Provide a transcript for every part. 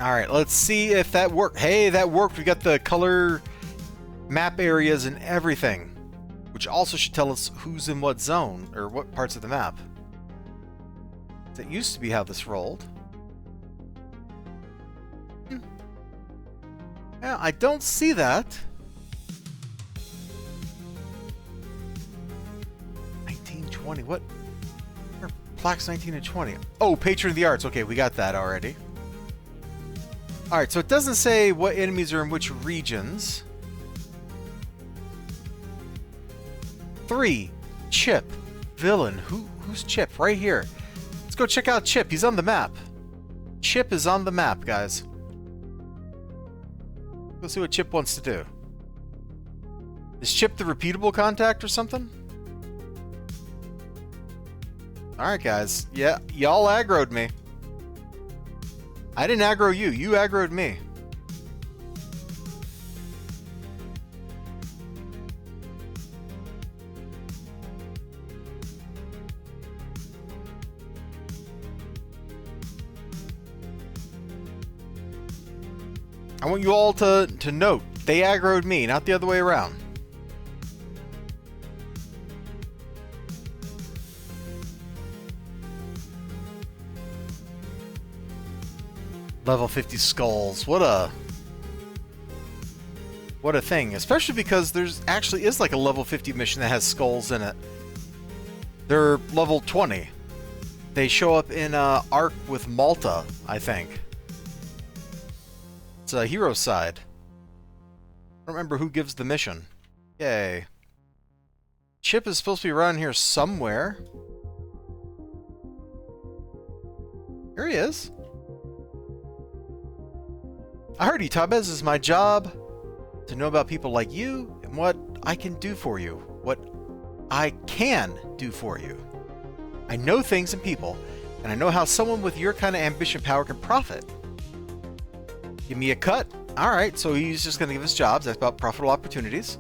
Alright, let's see if that worked. Hey, that worked. We got the color map areas and everything. Which also should tell us who's in what zone, or what parts of the map. That used to be how this rolled. Yeah, I don't see that. 1920, what? Where are plaques 19 and 20? Oh, Patron of the Arts. Okay, we got that already. Alright, so it doesn't say what enemies are in which regions. 3. Chip. Villain. Who's Chip? Right here. Let's go check out Chip. He's on the map. Chip is on the map, guys. Let's see what Chip wants to do. Is Chip the repeatable contact or something? Alright, guys. Yeah, y'all aggroed me. I didn't aggro you. You aggroed me. I want you all to note, they aggroed me, not the other way around. Level 50 skulls. What a thing. Especially because there's actually is like a level 50 mission that has skulls in it. They're level 20. They show up in Arc with Malta, I think. It's a hero side. I don't remember who gives the mission. Yay. Chip is supposed to be around here somewhere. Here he is. I heard you, Tabez. It's my job to know about people like you and what I can do for you. What I can do for you. I know things and people, and I know how someone with your kind of ambition power can profit. Give me a cut? Alright, so he's just going to give us jobs. That's about profitable opportunities.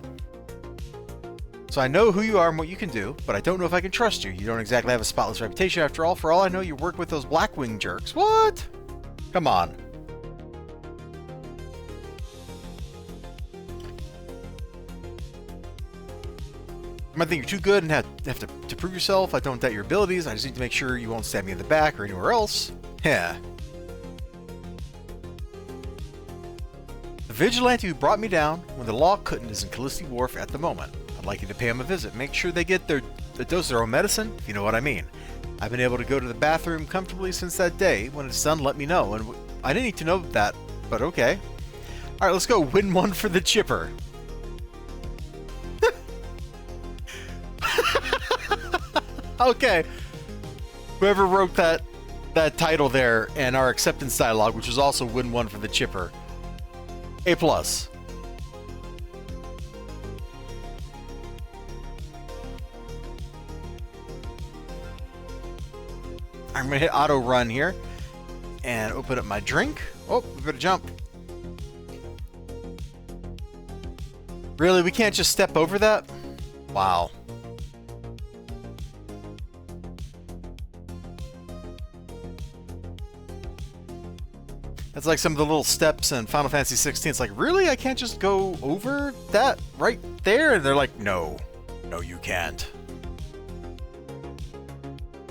So I know who you are and what you can do, but I don't know if I can trust you. You don't exactly have a spotless reputation after all. For all I know, you work with those Blackwing jerks. What? Come on. You might think you're too good and have to prove yourself. I don't doubt your abilities. I just need to make sure you won't stab me in the back or anywhere else. Yeah. The vigilante who brought me down when the law couldn't is in Kallisti Wharf at the moment. I'd like you to pay him a visit. Make sure they get the dose of their own medicine, if you know what I mean. I've been able to go to the bathroom comfortably since that day. When it's done, let me know. And I didn't need to know that, but okay. Alright, let's go win one for the chipper. Okay. Whoever wrote that title there and our acceptance dialogue, which was also win one for the chipper. A+. I'm gonna hit auto run here and open up my drink. Oh, we better jump. Really? We can't just step over that? Wow. That's like some of the little steps in Final Fantasy 16. It's like, really? I can't just go over that right there? And they're like, no. No, you can't.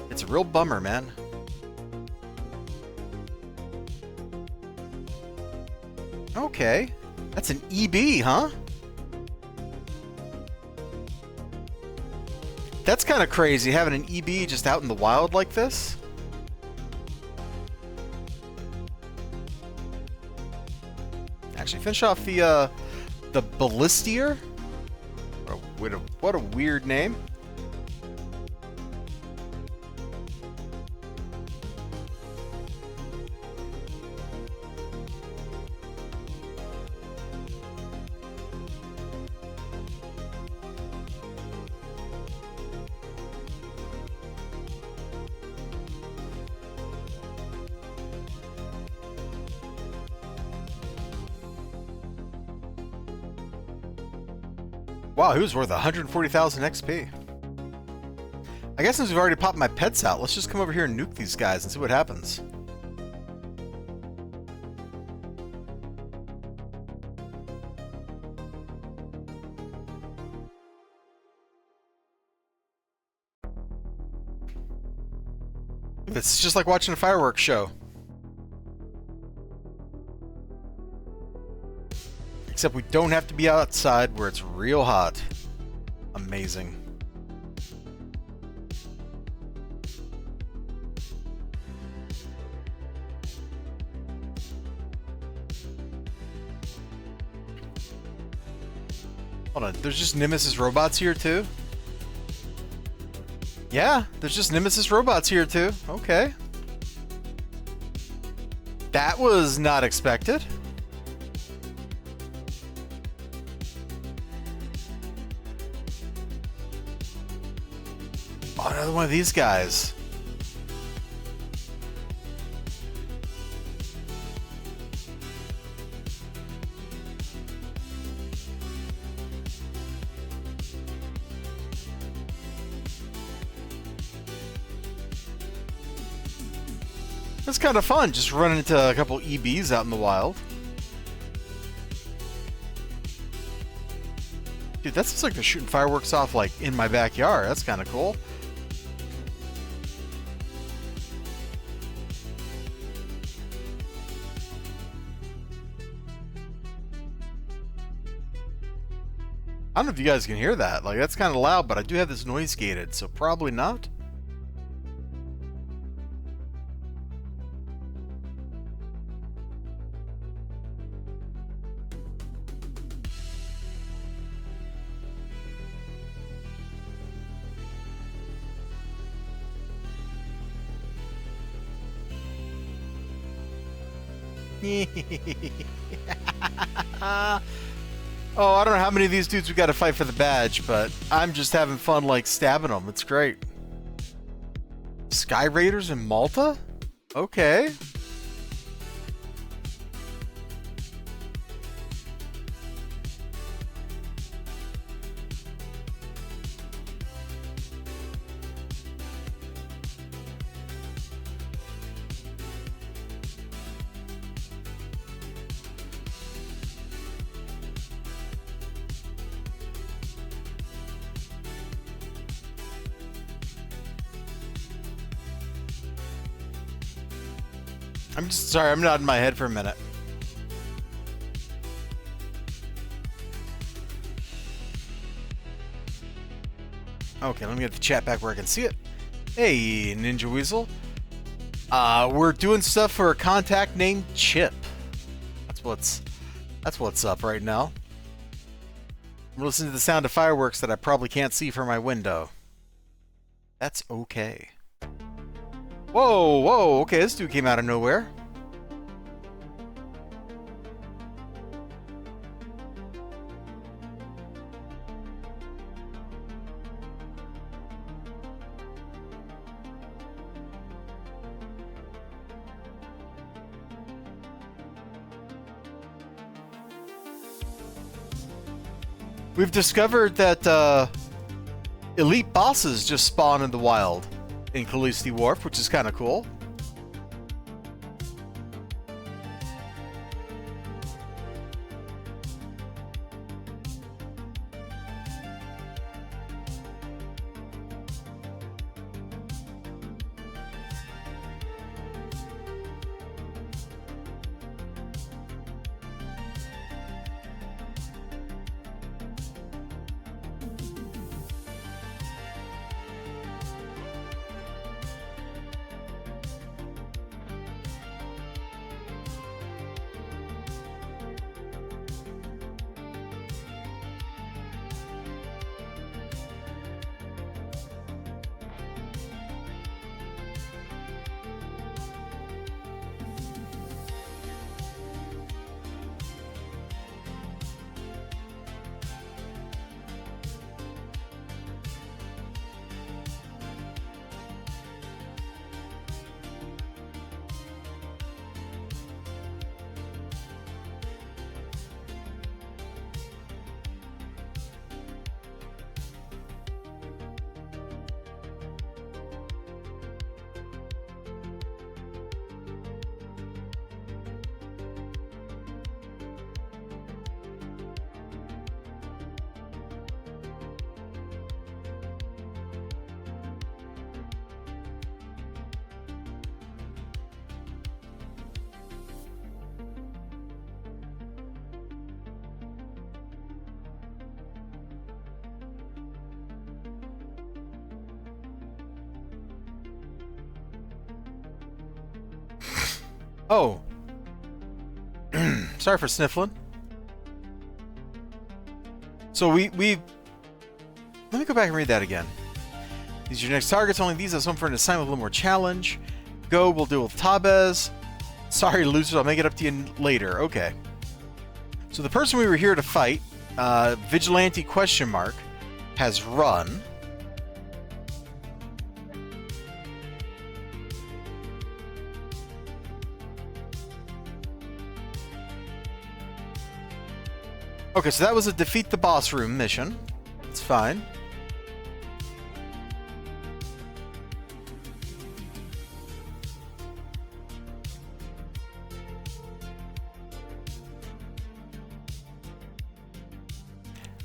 It's a real bummer, man. Okay. That's an EB, huh? That's kind of crazy, having an EB just out in the wild like this. Actually, finish off the Ballistier. What a weird name. Wow, he was worth 140,000 XP. I guess since we've already popped my pets out, let's just come over here and nuke these guys and see what happens. This is just like watching a fireworks show. Except we don't have to be outside where it's real hot. Amazing. Hold on, there's just Nemesis robots here too? Yeah, there's just Nemesis robots here too. Okay. That was not expected. Oh, another one of these guys. It's kind of fun just running into a couple EBs out in the wild. Dude, that sounds like they're shooting fireworks off like in my backyard. That's kind of cool. I don't know if you guys can hear that. Like, that's kind of loud, but I do have this noise gated, so probably not. Oh, I don't know how many of these dudes we got to fight for the badge, but I'm just having fun, like, stabbing them. It's great. Sky Raiders in Malta? Okay. I'm just sorry, I'm nodding my head for a minute. Okay, let me get the chat back where I can see it. Hey, Ninja Weasel. We're doing stuff for a contact named Chip. That's what's up right now. I'm listening to the sound of fireworks that I probably can't see from my window. That's okay. Whoa, whoa, okay, this dude came out of nowhere. We've discovered that elite bosses just spawn in the wild in Kallisti Wharf, which is kind of cool. Oh. Sorry for sniffling. So we let me go back and read that again. These are your next targets. Only these have some for an assignment with a little more challenge. Go, we'll deal with Tabez. Sorry, losers, I'll make it up to you later. Okay. So the person we were here to fight, Vigilante question mark, has run. Okay, so that was a defeat the boss room mission. It's fine.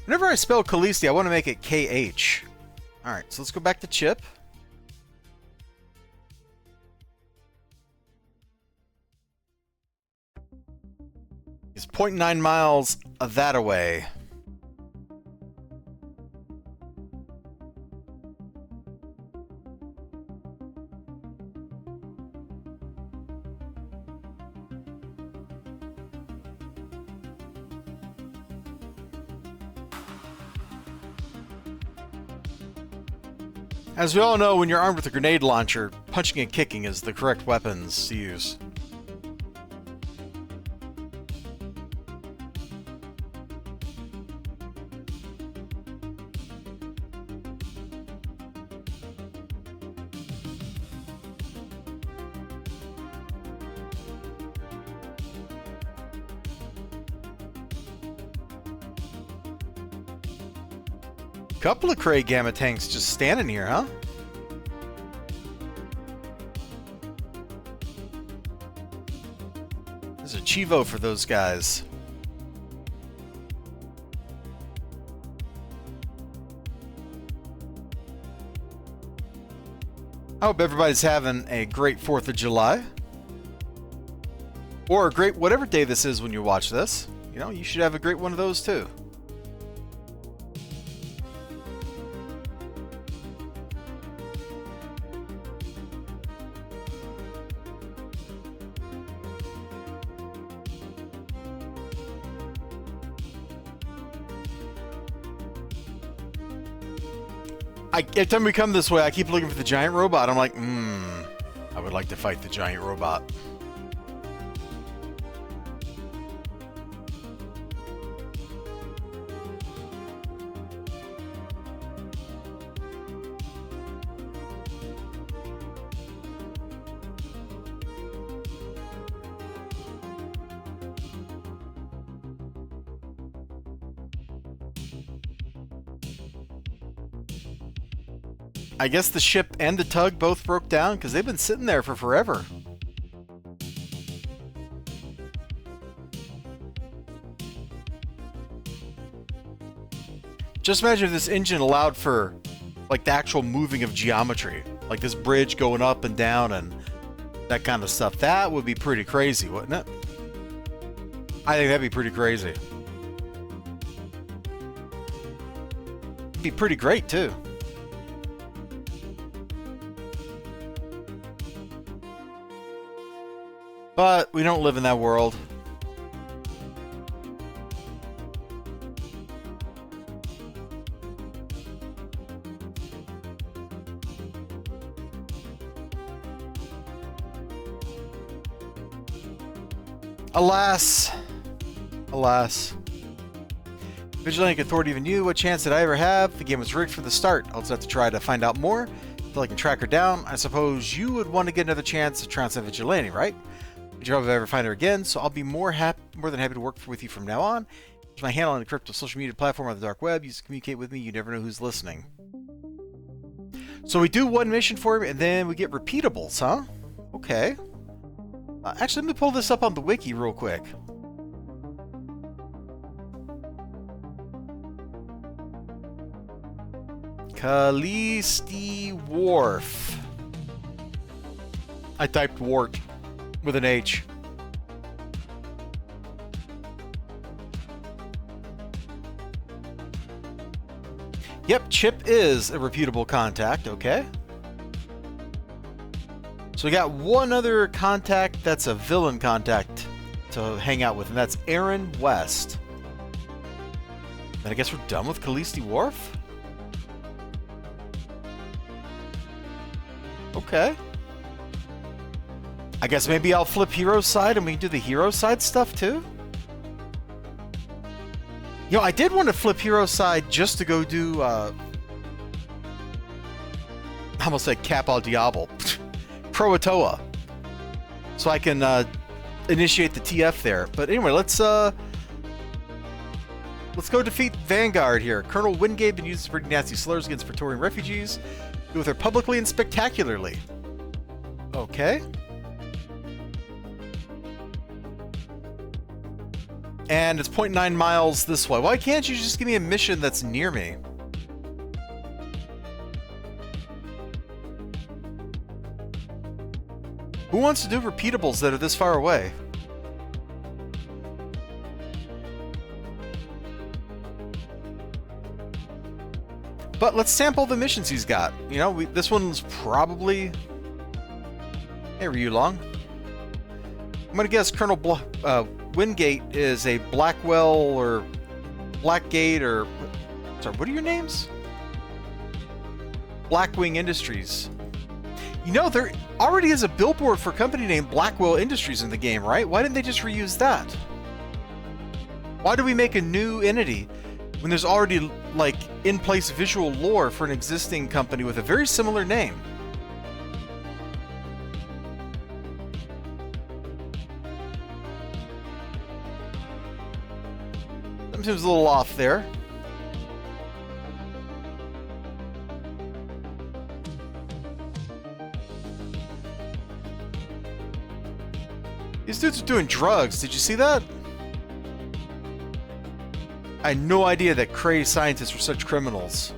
Whenever I spell Kallisti, I want to make it KH. Alright, so let's go back to Chip. He's 0.9 miles that away. As we all know, when you're armed with a grenade launcher, punching and kicking is the correct weapons to use. Couple of Cray Gamma tanks just standing here, huh? There's a Chivo for those guys. I hope everybody's having a great 4th of July. Or a great whatever day this is when you watch this. You know, you should have a great one of those too. Every time we come this way, I keep looking for the giant robot. I'm like, I would like to fight the giant robot. I guess the ship and the tug both broke down because they've been sitting there for forever. Just imagine if this engine allowed for like the actual moving of geometry, like this bridge going up and down and that kind of stuff. That would be pretty crazy, wouldn't it? I think that'd be pretty crazy. It'd be pretty great too. But we don't live in that world. Alas. Alas. Vigilante Authority even knew. What chance did I ever have? The game was rigged from the start. I'll just have to try to find out more until I can track her down. I suppose you would want to get another chance to trounce that Vigilante, right? Good job if I ever find her again, so I'll be more than happy to work with you from now on. Use my handle on the crypto social media platform on the dark web. Use to communicate with me. You never know who's listening. So we do one mission for him, and then we get repeatables, huh? Okay. Actually, let me pull this up on the wiki real quick. Kallisti Wharf. I typed wart with an H. Yep, Chip is a reputable contact, okay. So we got one other contact that's a villain contact to hang out with, and that's Aaron West. And I guess we're done with Kallisti Wharf? Okay. I guess maybe I'll flip hero side and we can do the hero side stuff too? You know, I did want to flip hero side just to go do, I almost said Cap al Diablo. Croatoa. So I can initiate the TF there. But anyway, let's go defeat Vanguard here. Colonel Wingate been using pretty nasty slurs against Praetorian refugees. Do with her publicly and spectacularly. Okay. And it's 0.9 miles this way. Why can't you just give me a mission that's near me? Who wants to do repeatables that are this far away? But let's sample the missions he's got. You know, this one's probably... Hey, Ryulong. I'm gonna guess Colonel Wingate is a Blackwell or Blackgate or... Sorry, what are your names? Blackwing Industries. You know, there already is a billboard for a company named Blackwell Industries in the game, right? Why didn't they just reuse that? Why do we make a new entity when there's already, like, in-place visual lore for an existing company with a very similar name? That seems a little off there. These dudes are doing drugs. Did you see that? I had no idea that crazed scientists were such criminals.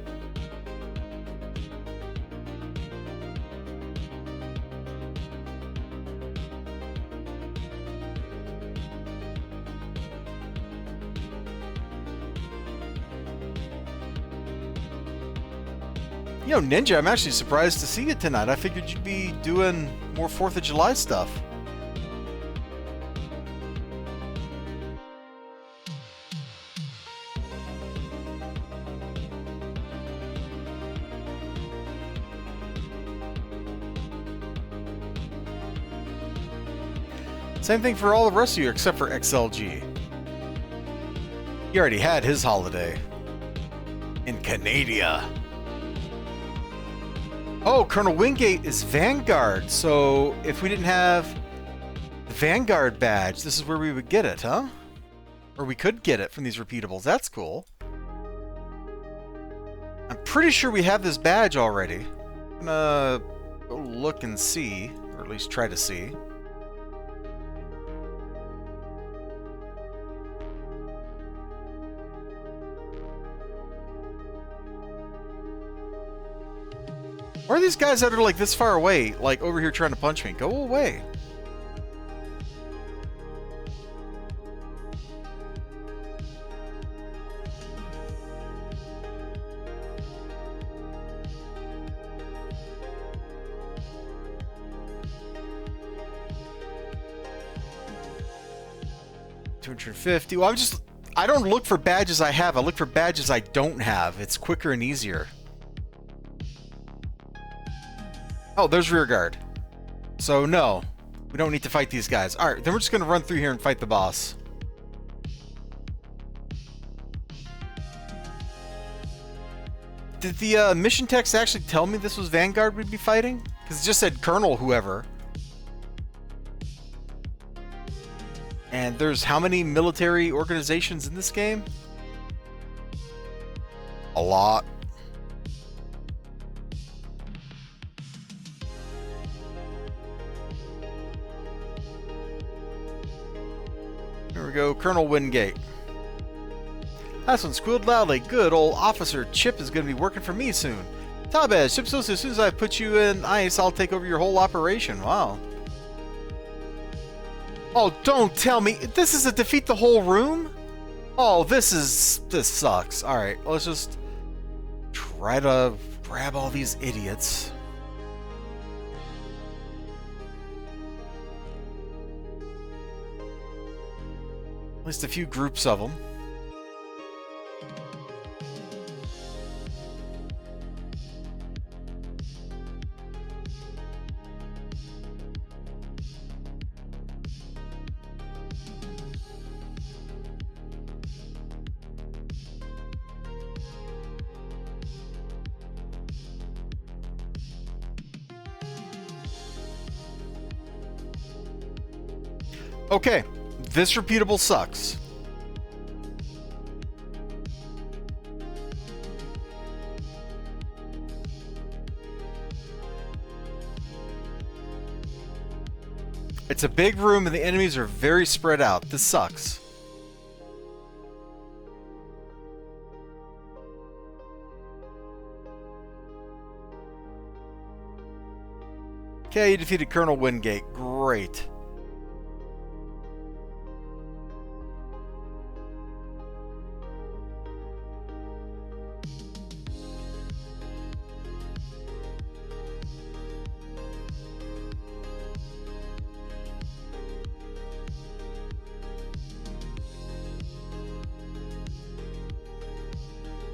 You know, Ninja, I'm actually surprised to see you tonight. I figured you'd be doing more 4th of July stuff. Same thing for all the rest of you except for XLG. He already had his holiday. In Canada. Oh, Colonel Wingate is Vanguard. So if we didn't have the Vanguard badge, this is where we would get it, huh? Or we could get it from these repeatables. That's cool. I'm pretty sure we have this badge already. I'm gonna go look and see, or at least try to see. Where are these guys that are like this far away, like over here trying to punch me? Go away. $250. Well, I don't look for badges I have. I look for badges I don't have. It's quicker and easier. Oh, there's rear guard. So no, we don't need to fight these guys. All right, then we're just gonna run through here and fight the boss. Did the mission text actually tell me this was Vanguard we'd be fighting? Because it just said Colonel whoever. And there's how many military organizations in this game? A lot. Here we go, Colonel Wingate. That one squealed loudly. Good old Officer Chip is going to be working for me soon. Tabez, Chip says as soon as I put you in ice, I'll take over your whole operation. Wow. Oh, don't tell me. This is a defeat the whole room? Oh, this sucks. Alright, let's just try to grab all these idiots. least a few groups of them. Okay, this repeatable sucks. It's a big room and the enemies are very spread out. This sucks. Okay, you defeated Colonel Wingate. Great.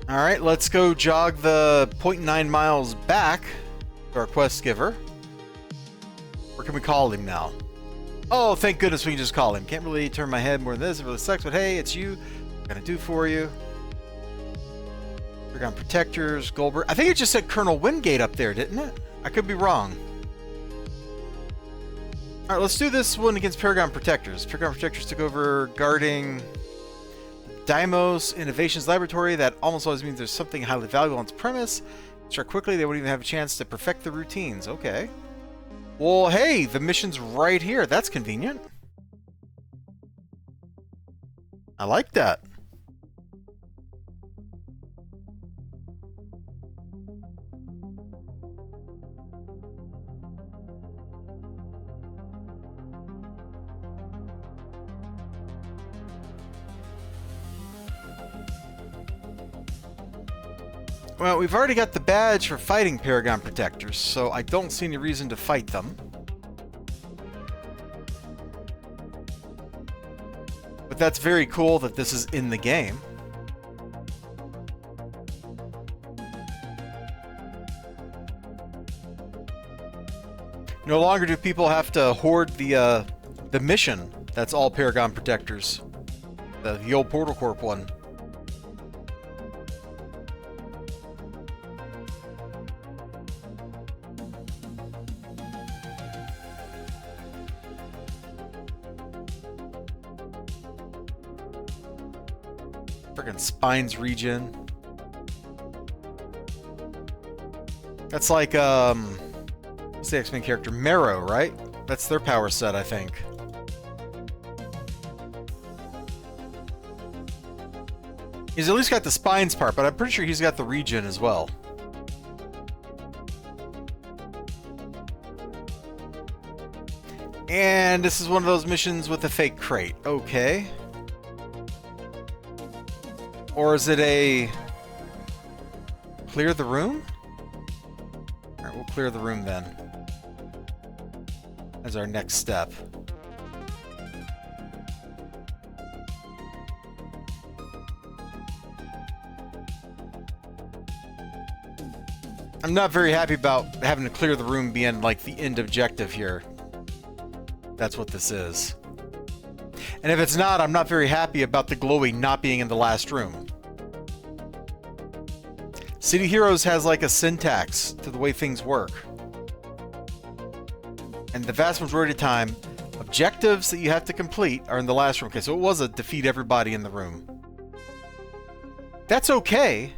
Alright, let's go jog the 0.9 miles back to our quest giver. Or can we call him now? Oh, thank goodness we can just call him. Can't really turn my head more than this. It really sucks, but hey, it's you. What can I do for you? Paragon Protectors, Goldberg. I think it just said Colonel Wingate up there, didn't it? I could be wrong. Alright, let's do this one against Paragon Protectors. Paragon Protectors took over guarding Deimos Innovations Laboratory. That almost always means there's something highly valuable on its premise. Start quickly, they won't even have a chance to perfect the routines. Okay. Well, hey, the mission's right here. That's convenient. I like that. Well, we've already got the badge for fighting Paragon Protectors, so I don't see any reason to fight them. But that's very cool that this is in the game. No longer do people have to hoard the mission. That's all Paragon Protectors. The old Portal Corp one. Friggin' Spines region. That's like, what's the X-Men character? Marrow, right? That's their power set, I think. He's at least got the spines part, but I'm pretty sure he's got the region as well. And this is one of those missions with a fake crate. Okay. Or is it a clear the room? Alright, we'll clear the room then. As our next step. I'm not very happy about having to clear the room being like the end objective here. That's what this is. And if it's not, I'm not very happy about the glowy not being in the last room. City Heroes has like a syntax to the way things work. And the vast majority of the time, objectives that you have to complete are in the last room. Okay, so it was a defeat everybody in the room. That's okay.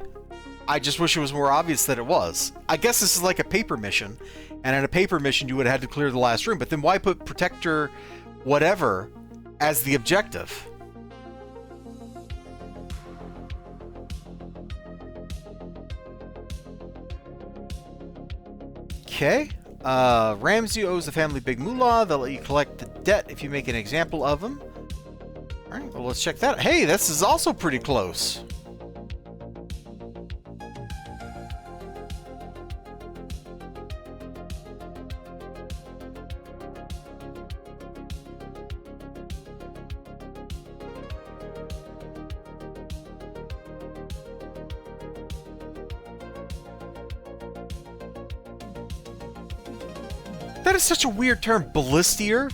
I just wish it was more obvious that it was. I guess this is like a paper mission. And in a paper mission, you would have had to clear the last room. But then why put Protector whatever as the objective? Okay. Ramsey owes the family big moolah. They'll let you collect the debt if you make an example of them. Alright, well, let's check that. Hey, this is also pretty close. That is such a weird term, ballistier.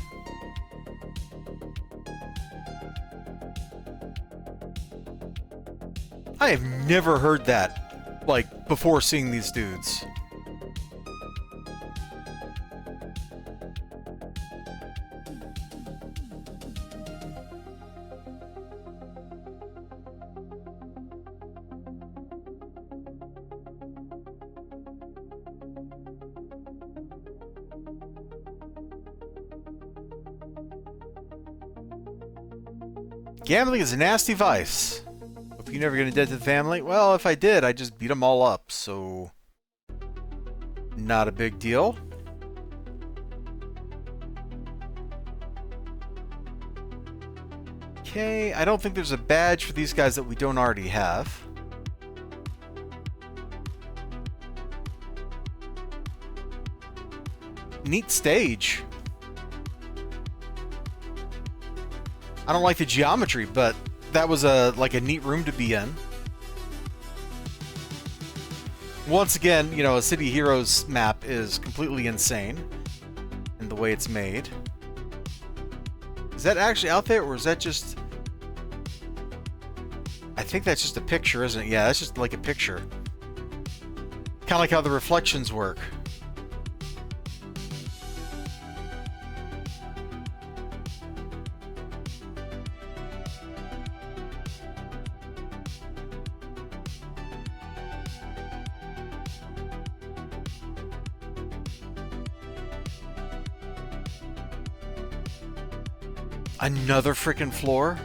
I have never heard that, like, before seeing these dudes. Gambling is a nasty vice. Hope you never get indebted to the family. Well, if I did, I'd just beat them all up, so... not a big deal. Okay, I don't think there's a badge for these guys that we don't already have. Neat stage. I don't like the geometry, but that was like a neat room to be in. Once again, you know, a City Heroes map is completely insane in the way it's made. Is that actually out there, or is that just... I think that's just a picture, isn't it? Yeah, that's just like a picture. Kind of like how the reflections work. Another freaking floor?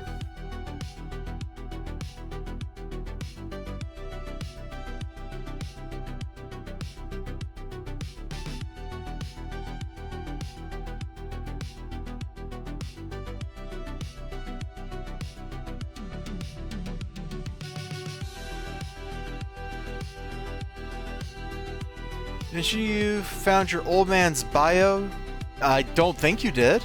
Didn't you found your old man's bio? I don't think you did.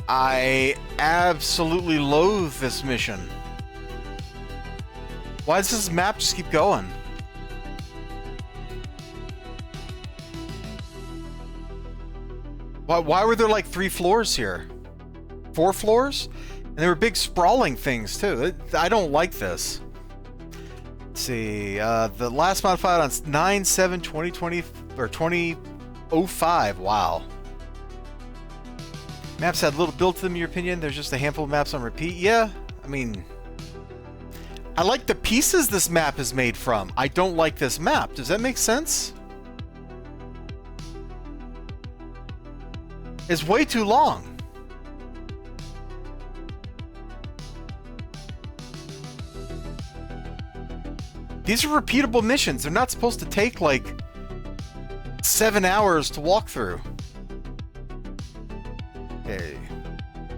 I absolutely loathe this mission. Why does this map just keep going? Why were there like 3 floors here? 4 floors? And there were big sprawling things too. I don't like this. Let's see. The last modified on 9/7/2020 or 2005. Wow. Maps had little built to them, in your opinion? There's just a handful of maps on repeat? Yeah, I mean... I like the pieces this map is made from. I don't like this map. Does that make sense? It's way too long. These are repeatable missions. They're not supposed to take, like, 7 hours to walk through. Okay.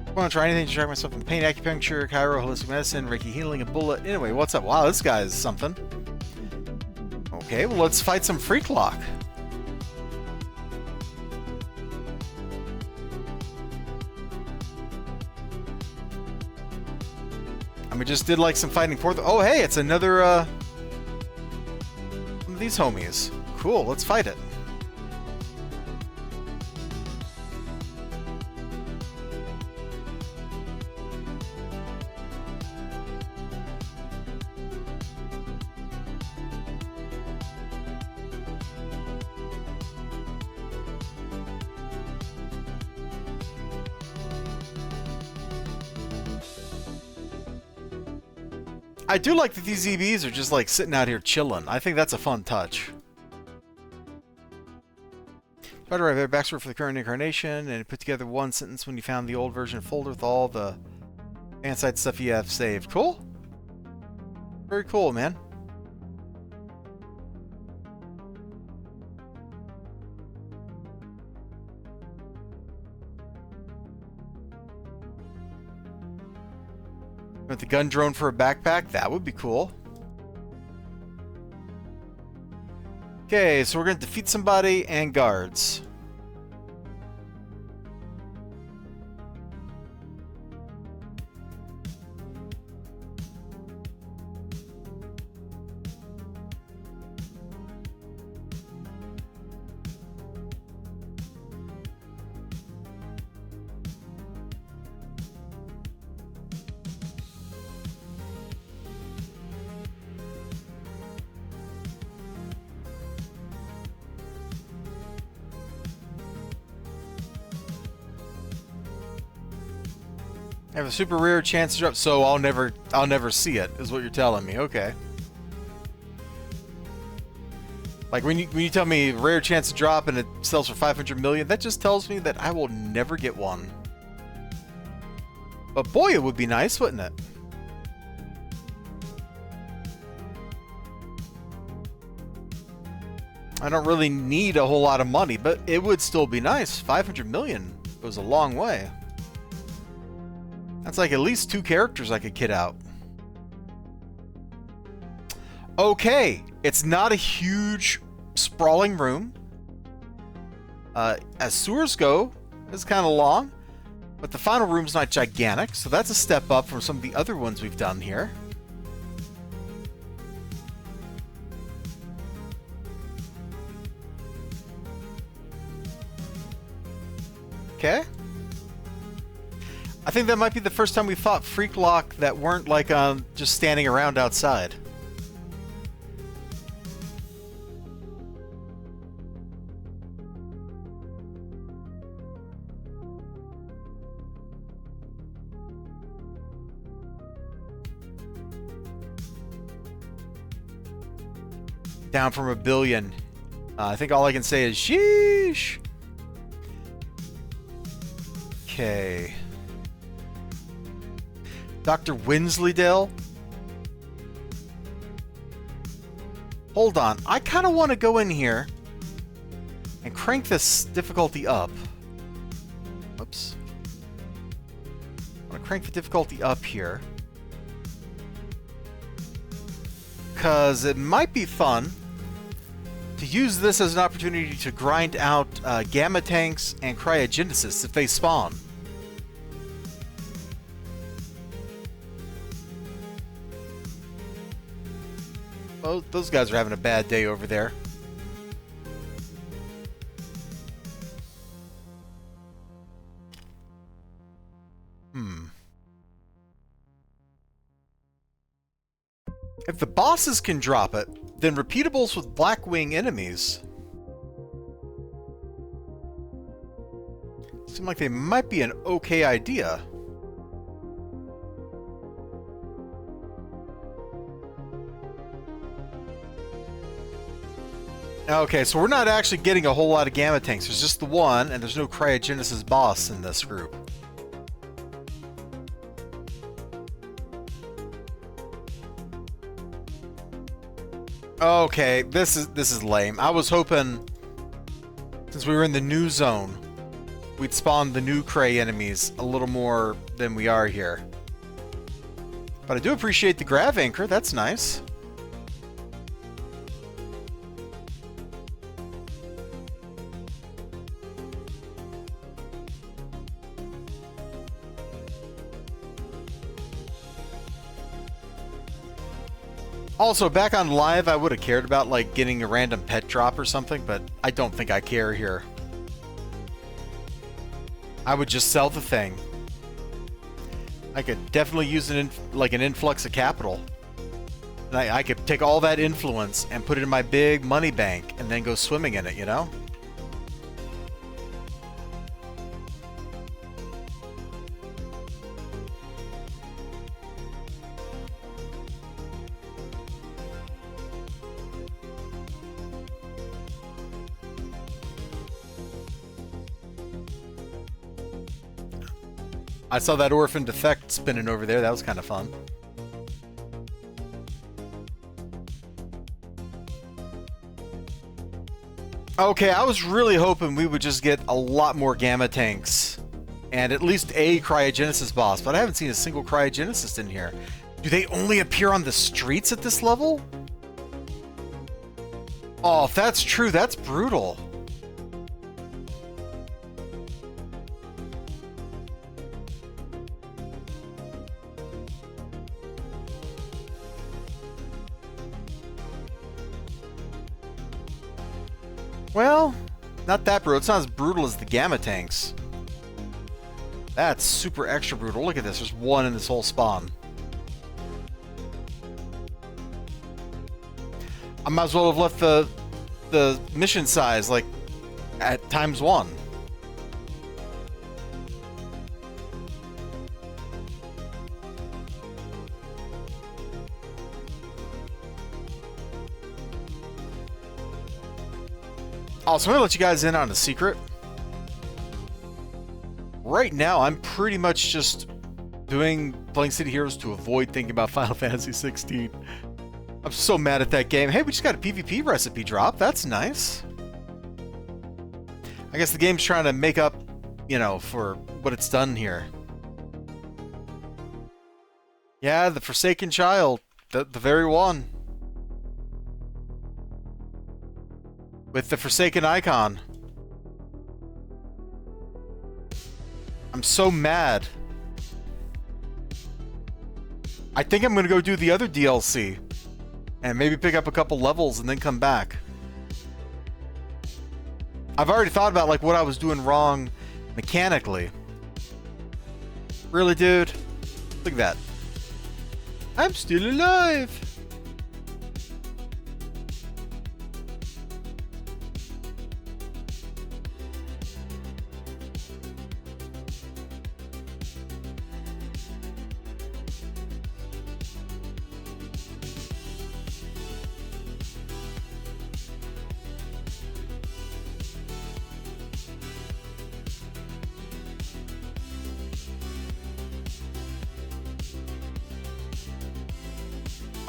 I want to try anything to distract myself from pain, acupuncture, chiro, holistic medicine, Reiki healing, a bullet. Anyway, what's up? Wow, this guy is something. Okay, well, let's fight some freak lock. And we just did like some fighting for the... Oh, hey, it's another one of these homies. Cool, let's fight it. I do like that these EVs are just like sitting out here chilling. I think that's a fun touch. Try to write a backstory for the current incarnation and put together one sentence when you found the old version folder with all the fansite stuff you have saved. Cool? Very cool, man. With the gun drone for a backpack, that would be cool. Okay, so we're going to defeat somebody and guards. I have a super rare chance to drop, so I'll never see it, is what you're telling me. Okay. Like when you tell me rare chance to drop and it sells for 500 million, that just tells me that I will never get one. But boy, it would be nice, wouldn't it? I don't really need a whole lot of money, but it would still be nice. 500 million goes a long way. That's like at least 2 characters I could kit out. Okay, it's not a huge, sprawling room. As sewers go, it's kind of long, but the final room's not gigantic, so that's a step up from some of the other ones we've done here. Okay. I think that might be the first time we fought Freaklock that weren't like just standing around outside. Down from 1 billion. I think all I can say is sheesh. Okay. Dr. Winsleydale? Hold on. I kind of want to go in here and crank this difficulty up. Oops. I want to crank the difficulty up here. Because it might be fun to use this as an opportunity to grind out gamma tanks and cryogenesis if they spawn. Oh, those guys are having a bad day over there. If the bosses can drop it, then repeatables with Blackwing enemies seem like they might be an okay idea. Okay, so we're not actually getting a whole lot of gamma tanks. There's just the one, and there's no cryogenesis boss in this group. Okay, this is lame. I was hoping, since we were in the new zone, we'd spawn the new Cray enemies a little more than we are here. But I do appreciate the grav anchor. That's nice. Also, back on live, I would have cared about, like, getting a random pet drop or something, but I don't think I care here. I would just sell the thing. I could definitely use an influx of capital. And I could take all that influence and put it in my big money bank and then go swimming in it, you know? I saw that Orphan Defect spinning over there. That was kind of fun. Okay, I was really hoping we would just get a lot more gamma tanks and at least a cryogenesis boss, but I haven't seen a single cryogenesis in here. Do they only appear on the streets at this level? Oh, if that's true, that's brutal. Well, not that brutal. It's not as brutal as the Gamma tanks. That's super extra brutal. Look at this. There's one in this whole spawn. I might as well have left the mission size like at ×1. Also, I'm gonna let you guys in on a secret. Right now, I'm pretty much just playing City Heroes to avoid thinking about Final Fantasy 16. I'm so mad at that game. Hey, we just got a PvP recipe drop. That's nice. I guess the game's trying to make up, you know, for what it's done here. Yeah, the Forsaken Child. The very one. With the Forsaken icon. I'm so mad. I think I'm gonna go do the other DLC. And maybe pick up a couple levels and then come back. I've already thought about like what I was doing wrong mechanically. Really, dude? Look at that. I'm still alive!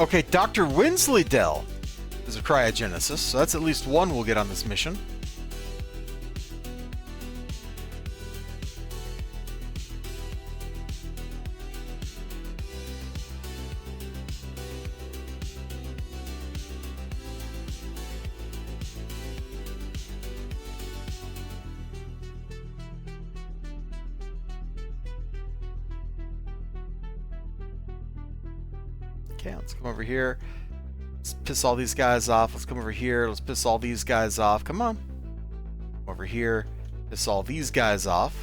Okay, Dr. Winsleydell is a cryogenesis, so that's at least one we'll get on this mission. Okay, let's come over here. Let's piss all these guys off. Let's come over here. Let's piss all these guys off. Come on. Over here. Piss all these guys off.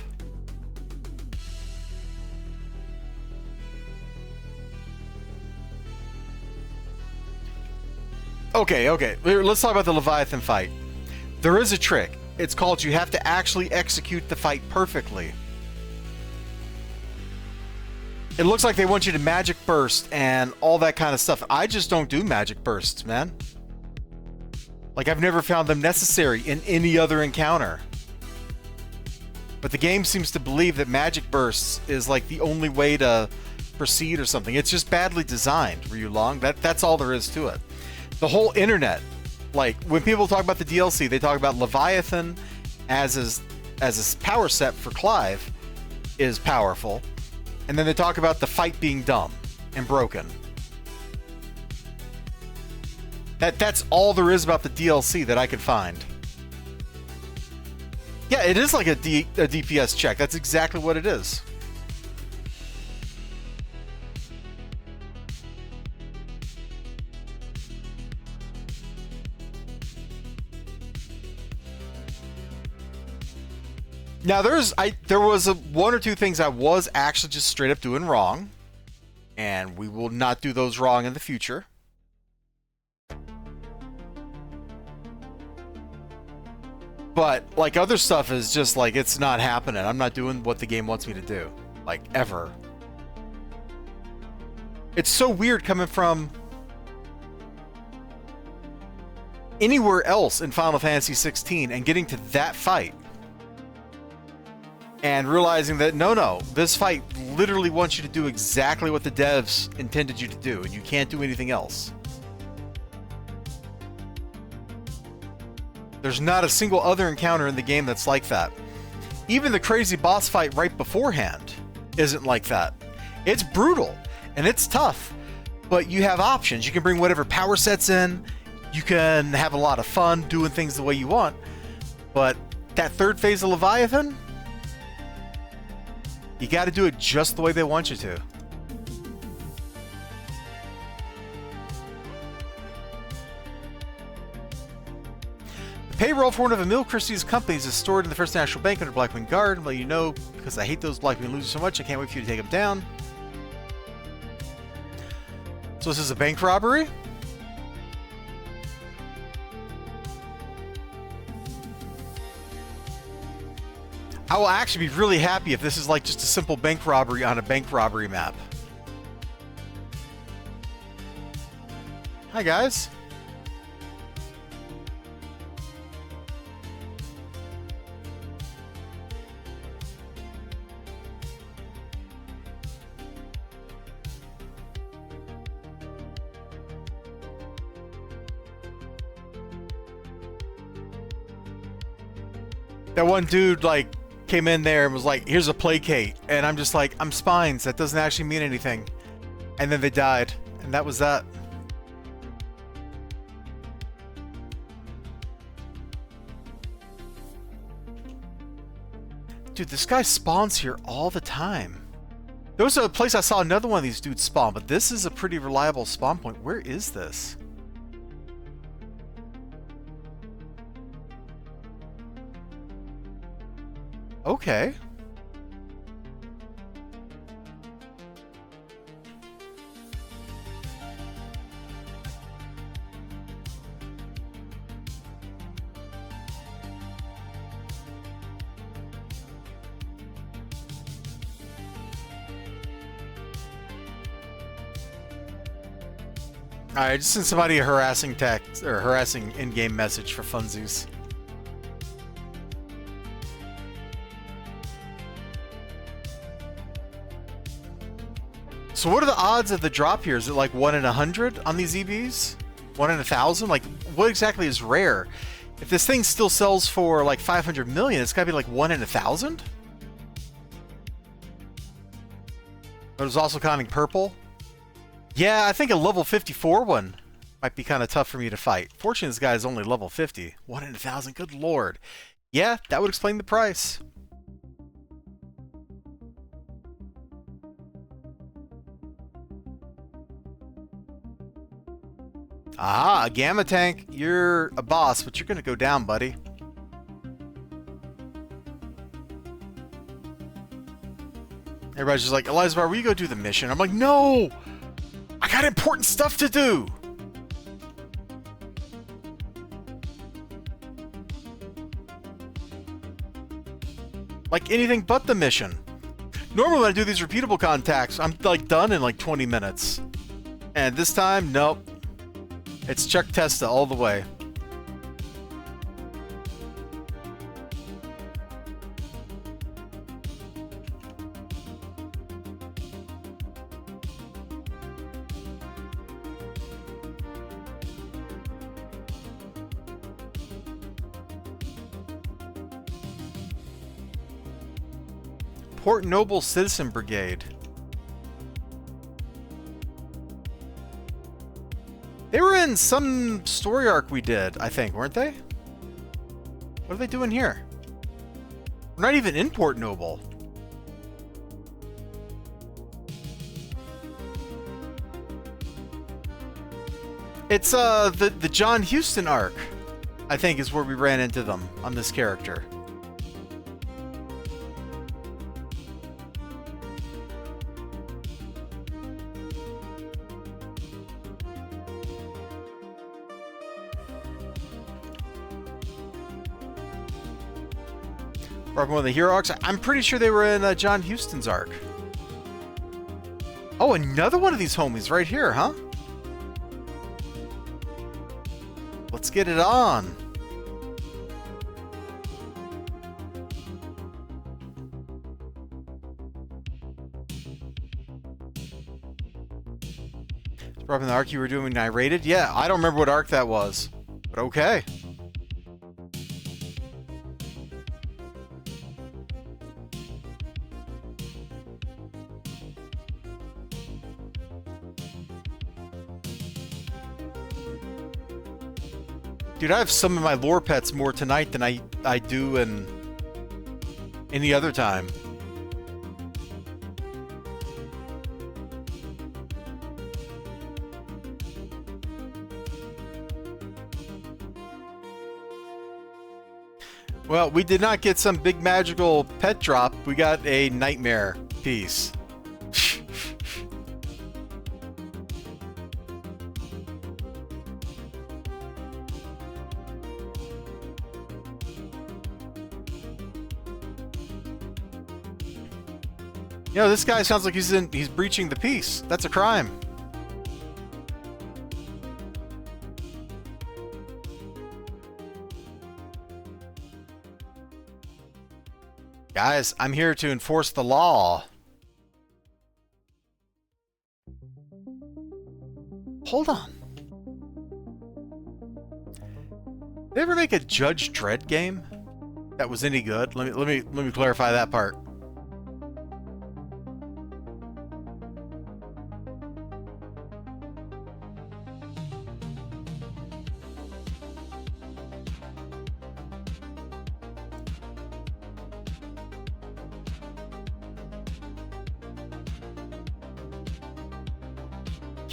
Okay. Let's talk about the Leviathan fight. There is a trick. It's called you have to actually execute the fight perfectly. It looks like they want you to magic burst and all that kind of stuff. I just don't do magic bursts, man. Like, I've never found them necessary in any other encounter. But the game seems to believe that magic bursts is like the only way to proceed or something. It's just badly designed, Ryu Long. That's all there is to it. The whole internet, like, when people talk about the DLC, they talk about Leviathan as a power set for Clive is powerful. And then they talk about the fight being dumb and broken. That's all there is about the DLC that I could find. Yeah, it is like a DPS check. That's exactly what it is. Now there was one or two things I was actually just straight up doing wrong, and we will not do those wrong in the future. But like other stuff is just like it's not happening. I'm not doing what the game wants me to do, like ever. It's so weird coming from anywhere else in Final Fantasy 16 and getting to that fight. And realizing that, no, this fight literally wants you to do exactly what the devs intended you to do, and you can't do anything else. There's not a single other encounter in the game that's like that. Even the crazy boss fight right beforehand isn't like that. It's brutal, and it's tough, but you have options. You can bring whatever power sets in. You can have a lot of fun doing things the way you want, but that third phase of Leviathan, you got to do it just the way they want you to. The payroll for one of Emil Christie's companies is stored in the First National Bank under Blackwing Guard. Let you know, because I hate those Blackwing losers so much, I can't wait for you to take them down. So this is a bank robbery? I will actually be really happy if this is like just a simple bank robbery on a bank robbery map. Hi guys. That one dude like came in there and was like, here's a placate. And I'm just like, I'm spines. That doesn't actually mean anything. And then they died. And that was that. Dude, this guy spawns here all the time. There was a place I saw another one of these dudes spawn, but this is a pretty reliable spawn point. Where is this? Okay. Alright, just send somebody a harassing text or harassing in-game message for funsies. So what are the odds of the drop here? Is it like 1 in 100 on these EBs? 1 in 1,000? Like, what exactly is rare? If this thing still sells for like 500 million, it's gotta be like 1 in 1,000? But it was also counting purple? Yeah, I think a level 54 one might be kind of tough for me to fight. Fortunately, this guy is only level 50. 1 in 1,000, good lord. Yeah, that would explain the price. Aha, a gamma tank. You're a boss, but you're gonna go down, buddy. Everybody's just like, elizibar, will you go do the mission? I'm like, no! I got important stuff to do! Like anything but the mission. Normally when I do these repeatable contacts, I'm like done in like 20 minutes. And this time, nope. It's Chuck Testa all the way. Port Noble Citizen Brigade. They were in some story arc we did, I think, weren't they? What are they doing here? We're not even in Port Noble. It's the John Huston arc, I think, is where we ran into them on this character. One of the hero arcs. I'm pretty sure they were in John Huston's arc. Oh, another one of these homies right here, huh? Let's get it on. It's probably the arc you were doing when I raided. Yeah, I don't remember what arc that was, but okay. Dude, I have some of my lore pets more tonight than I do in any other time. Well, we did not get some big magical pet drop. We got a nightmare piece. You know, this guy sounds like he's breaching the peace. That's a crime. Guys, I'm here to enforce the law. Hold on. Did they ever make a Judge Dredd game that was any good? Let me clarify that part.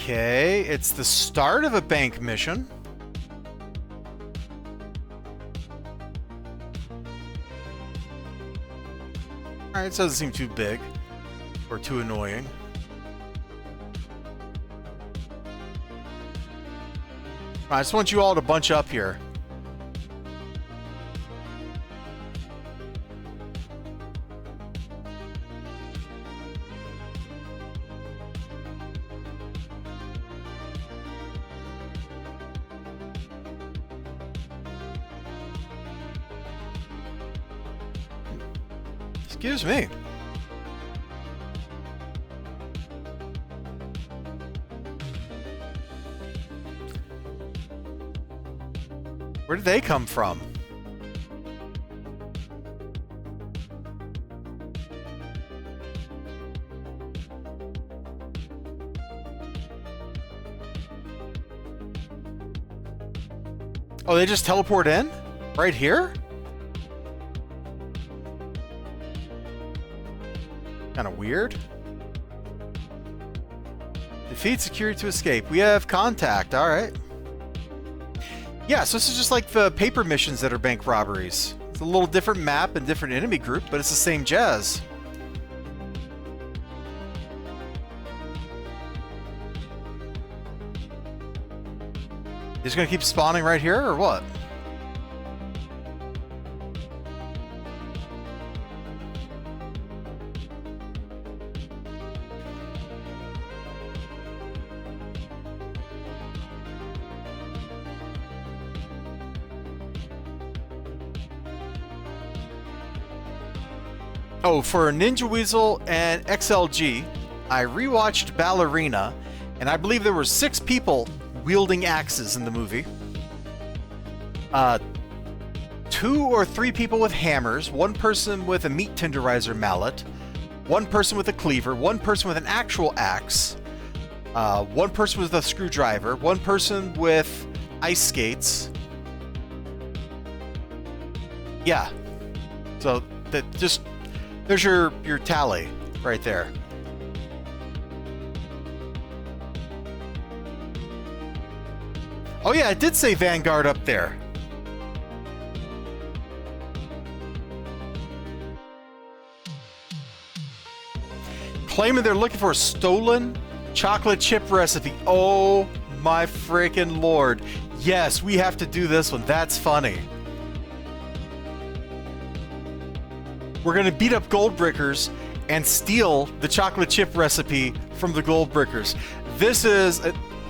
Okay, it's the start of a bank mission. Alright, it doesn't seem too big or too annoying. I just want you all to bunch up here. Excuse me. Where did they come from? Oh, they just teleport in? Right here? Kind of weird. Defeat security to escape. We have contact. All right. Yeah, so this is just like the paper missions that are bank robberies. It's a little different map and different enemy group, but it's the same jazz. Just gonna keep spawning right here, or what? Oh, for Ninja Weasel and XLG, I rewatched Ballerina, and I believe there were 6 people wielding axes in the movie. 2 or 3 people with hammers, 1 person with a meat tenderizer mallet, 1 person with a cleaver, 1 person with an actual axe, 1 person with a screwdriver, 1 person with ice skates. Yeah. So that just... there's your tally right there. Oh yeah, it did say Vanguard up there. Claiming they're looking for a stolen chocolate chip recipe. Oh my freaking lord. Yes, we have to do this one. That's funny. We're gonna beat up Goldbrickers and steal the chocolate chip recipe from the Goldbrickers. This is...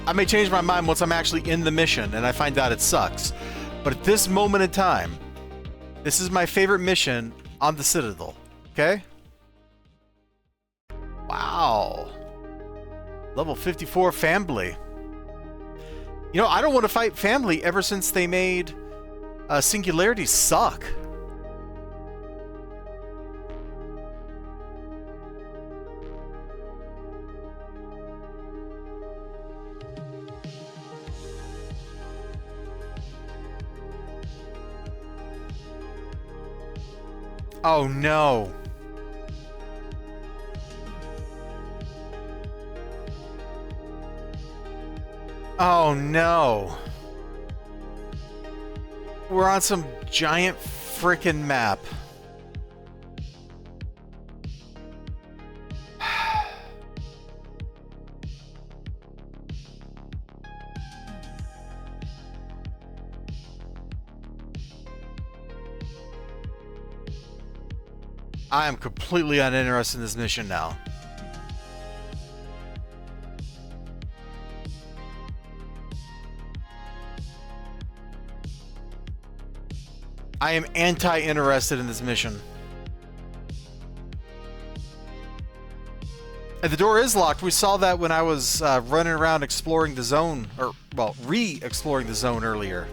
I may change my mind once I'm actually in the mission and I find out it sucks. But at this moment in time, this is my favorite mission on the Citadel. Okay? Wow. Level 54 family. You know, I don't want to fight family ever since they made Singularity suck. Oh no. Oh no. We're on some giant frickin' map. I am completely uninterested in this mission now. I am anti-interested in this mission. And the door is locked. We saw that when I was running around exploring the zone, or, well, re-exploring the zone earlier.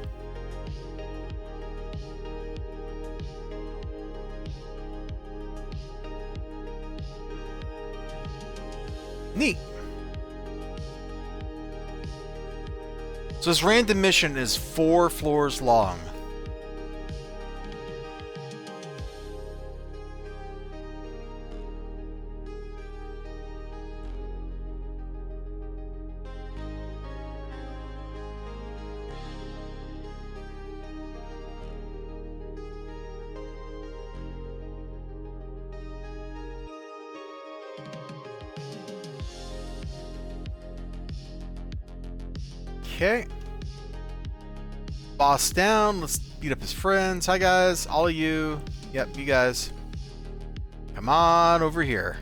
Neat. So this random mission is 4 floors long. Okay. Boss down. Let's beat up his friends. Hi, guys. All of you. Yep, you guys. Come on over here.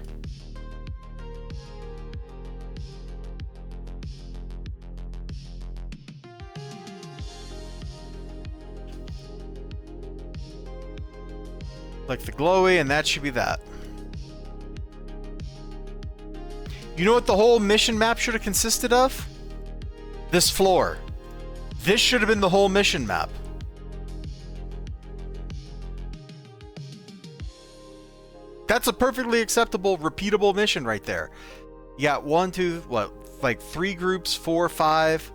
Like the glowy, and that should be that. You know what the whole mission map should have consisted of? This floor. This should have been the whole mission map. That's a perfectly acceptable, repeatable mission right there. You got 1, 2, what, like 3 groups, 4, 5,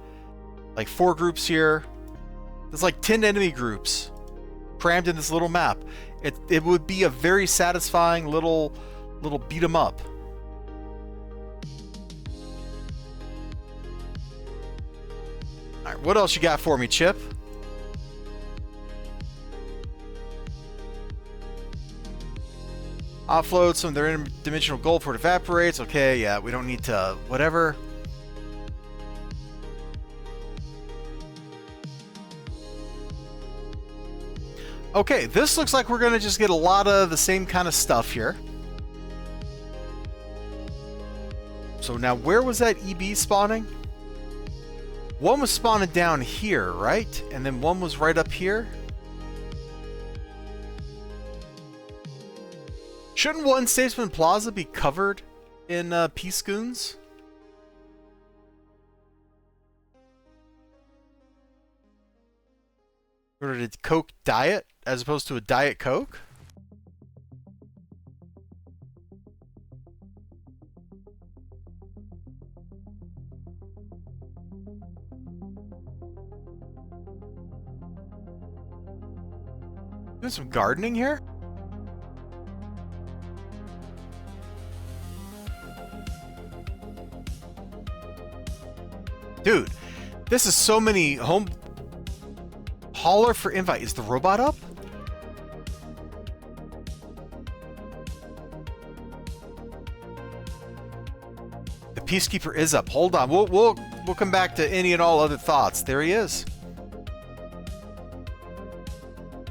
like 4 groups here. There's like 10 enemy groups crammed in this little map. It would be a very satisfying little beat 'em up. Alright, what else you got for me, Chip? Offload some of their interdimensional gold before it evaporates. Okay, yeah, we don't need to... whatever. Okay, this looks like we're going to just get a lot of the same kind of stuff here. So now, where was that EB spawning? One was spawning down here, right? And then one was right up here? Shouldn't one Statesman Plaza be covered in Peace Goons? Or did Coke Diet as opposed to a Diet Coke? Doing some gardening here? Dude, this is so many home... Hauler for invite. Is the robot up? The Peacekeeper is up. Hold on. We'll come back to any and all other thoughts. There he is.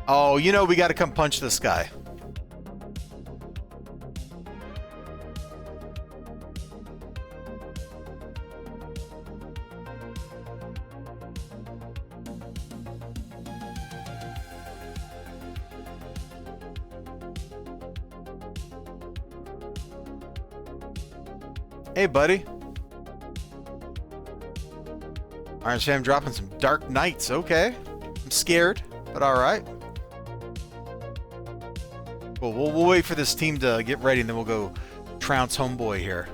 Oh, you know, we got to come punch this guy. Hey, buddy. Iron Sam dropping some Dark Knights. Okay. I'm scared, but alright. Well, we'll wait for this team to get ready, and then we'll go trounce homeboy here.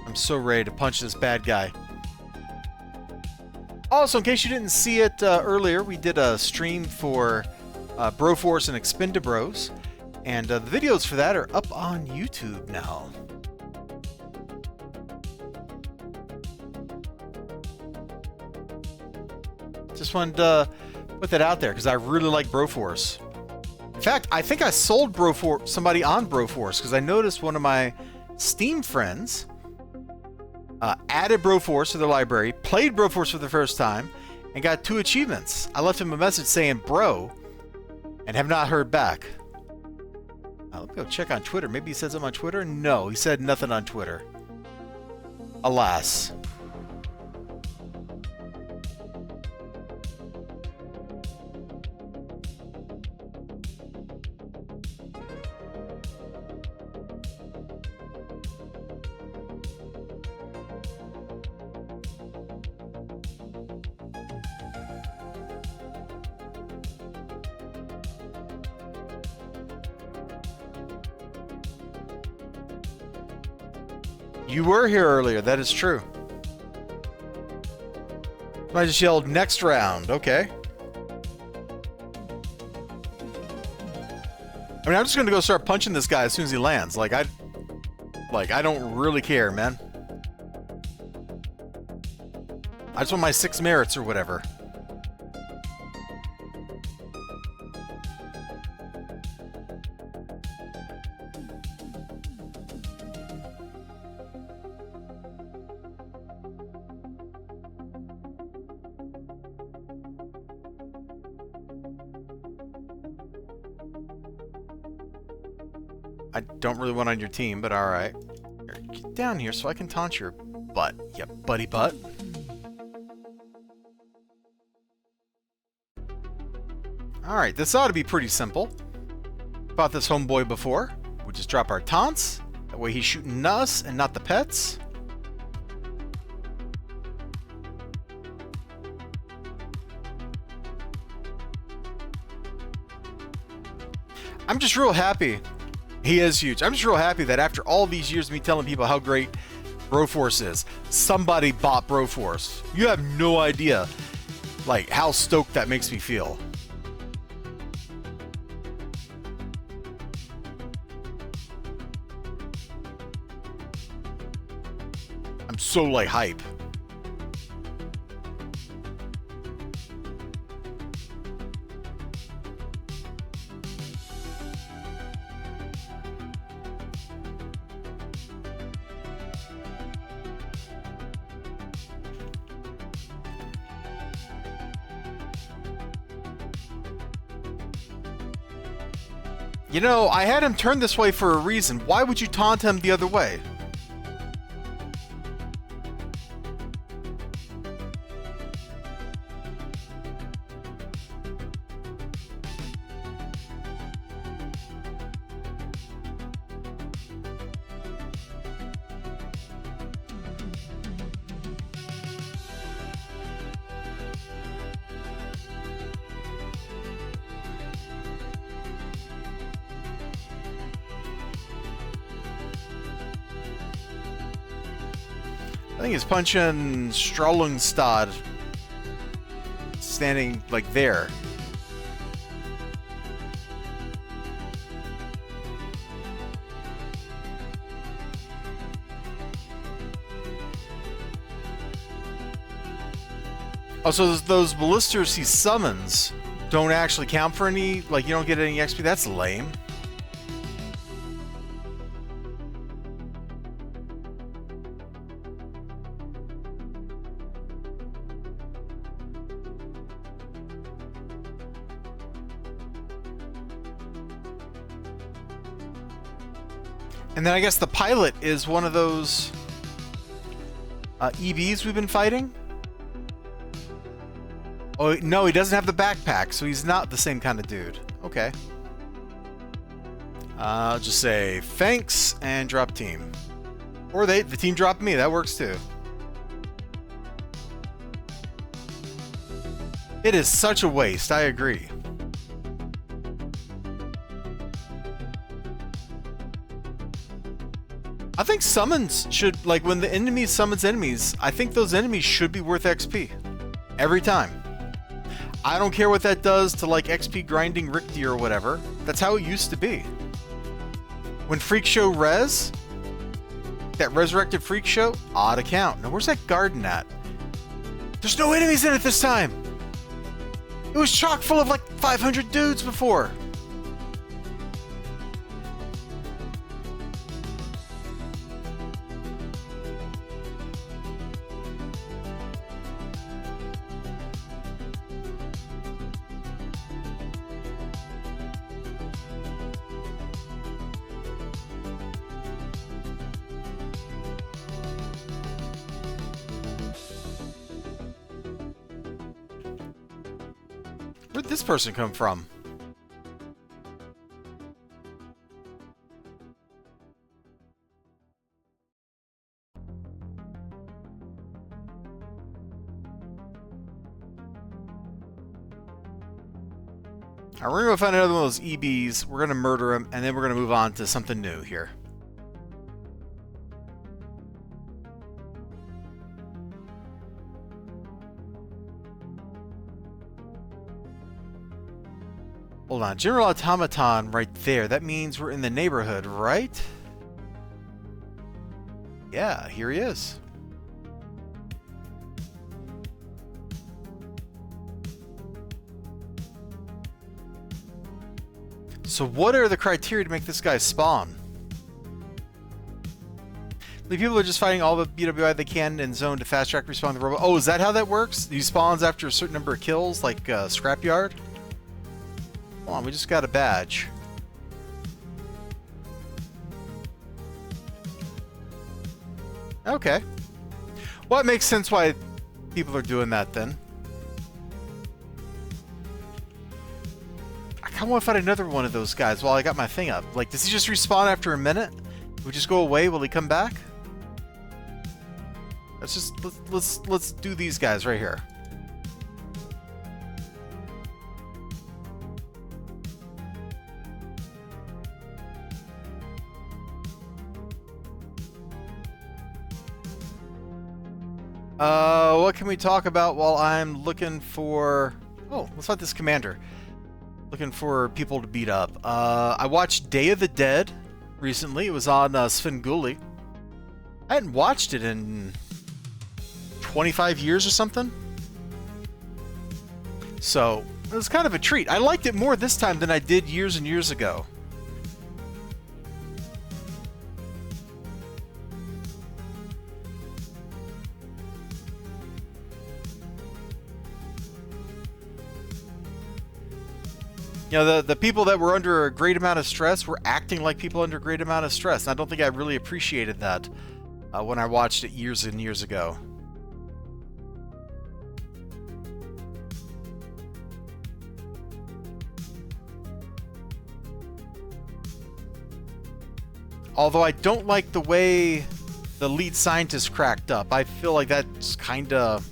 I'm so ready to punch this bad guy. Also, in case you didn't see it earlier, we did a stream for Broforce and Expendabros, and the videos for that are up on YouTube now. Just wanted to put that out there because I really like Broforce. In fact, I think I sold Broforce somebody on Broforce because I noticed one of my Steam friends added Broforce to their library, played Broforce for the first time, and got 2 achievements. I left him a message saying bro, and have not heard back. Let me go check on Twitter. Maybe he said something on Twitter? No, he said nothing on Twitter. Alas. You were here earlier, that is true. I just yelled, next round, okay. I mean, I'm just gonna go start punching this guy as soon as he lands. Like, I don't really care, man. I just want my 6 merits or whatever. I don't really want on your team, but alright. Get down here so I can taunt your butt, you buddy butt. Alright, this ought to be pretty simple. Fought this homeboy before. We just drop our taunts. That way he's shooting us and not the pets. I'm just real happy. He is huge. I'm just real happy that after all these years of me telling people how great Broforce is, somebody bought Broforce. You have no idea, like, how stoked that makes me feel. I'm so, like, hype. You know, I had him turn this way for a reason. Why would you taunt him the other way? I think he's punching Strolungstad standing like there. Also, those ballisters he summons don't actually count for any, like, you don't get any XP. That's lame. And then I guess the pilot is one of those EVs we've been fighting. Oh, no, he doesn't have the backpack, so he's not the same kind of dude. Okay. I'll just say thanks and drop team. Or the team dropped me. That works too. It is such a waste. I agree. I think summons should, like, when the enemy summons enemies, I think those enemies should be worth XP. Every time. I don't care what that does to, like, XP grinding Richter or whatever. That's how it used to be. When Freak Show res, that resurrected Freak Show, odd account. Now, where's that garden at? There's no enemies in it this time! It was chock full of, like, 500 dudes before! Where'd this person come from? Alright, we're gonna find another one of those EBs, we're gonna murder him, and then we're gonna move on to something new here. Hold on, General Automaton right there. That means we're in the neighborhood, right? Yeah, here he is. So what are the criteria to make this guy spawn? The people are just fighting all the BWI they can in zone to fast track respawn the robot. Oh, is that how that works? He spawns after a certain number of kills, like Scrapyard? Hold on, we just got a badge. Okay. Well, it makes sense why people are doing that then. I kind of want to fight another one of those guys while I got my thing up. Like, does he just respawn after a minute? Will he just go away? Will he come back? Let's do these guys right here. What can we talk about while I'm looking for... Oh, let's fight this commander. Looking for people to beat up. I watched Day of the Dead recently. It was on Svengoolie. I hadn't watched it in 25 years or something. So, it was kind of a treat. I liked it more this time than I did years and years ago. You know, the people that were under a great amount of stress were acting like people under a great amount of stress. And I don't think I really appreciated that when I watched it years and years ago. Although I don't like the way the lead scientist cracked up. I feel like that's kind of